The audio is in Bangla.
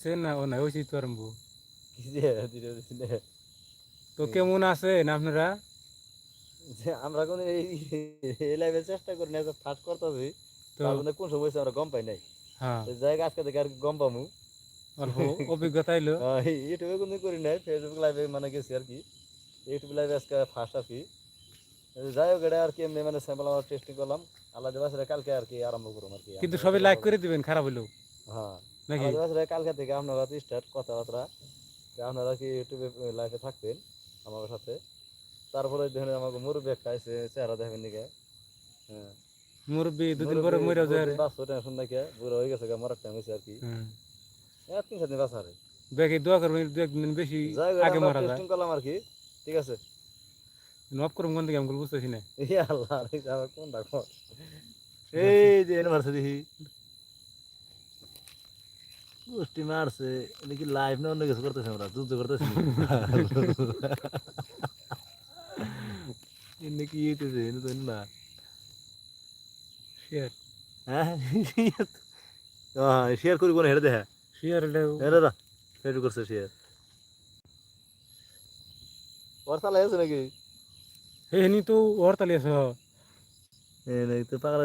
সে না ও না ওই চিত্তরম্বু কি যে দিলে দিছি না। তো কেমন আছেন আপনারা? যে আমরা কোনো এই লাইভে চেষ্টা করি না যে ফাস্ট করতেছি, তো তার জন্য কোন সময় হয়েছে আমরা গম পাই নাই। হ্যাঁ তো জায়গা আজকে থেকে আর কি গম পামু। অল্প অভিজ্ঞতা এলো। ইউটিউবে কোনো করি নাই, ফেসবুক লাইভে মানে গেছি আর কি। ইউটিউব লাইভে আজকে ফার্স্ট আছি। যাই হোক এটা আর কি এমনি মানে স্যাম্পল আমার টেস্টিং করলাম। আল্লাহ দেবাস কালকে আর কি আরম্ভ করুম আর কি কিন্তু আমরা সবাই কথা লাইক বলবো। করে দিবেন খারাপ হইলেও হ্যাঁ, নাকি? আল্লাহ দেবাস কালকে থেকে আপনারা স্টার্ট কথাবার্তা, যে আপনারা কি ইউটিউবে লাইভে থাকবেন আমার সাথে। তারপরে দেখেন আমাকে মুরব্বী একটা আছে, চেহারা দেখবেন দিকে। হ্যাঁ, মুরব্বি দুদিন পরে মুরব্বী মরে বহুত যায় দিন বাঁচছো, টেনশন নাই কে, বুড়ো হয়ে গেছে মরার টাইম হয়েছে আর কি। হ্যাঁ 3-4 দিন বাঁচা রে। দেখি দোয়া করবেন দু একদিন বেশি যাই হোক এটা আগে আমরা মারা যায়। টেস্টিং করলাম আর কি। ঠিক আছে। নক করুন কোন দিকে আমি বুঝতেছি না। ইয়া আল্লাহ রে, আবার কোনটা কর। এই যে ইউনিভার্সিটি গোষ্ঠী মারছে। এটা কি লাইভ না অন্য কিছু করতেছে, আমরা যুদ্ধ করতেছি এনে কি হইতেছে এনে তো না। শেয়ার হ্যাঁ শেয়ার করি কোন হেরে দেখা। শেয়ার হেরে দা ফেসবুক করছে শেয়ার। ওর চালাই আছে নাকি? হে নি তো ওর তালি আছে। এ নাই তো পাগলা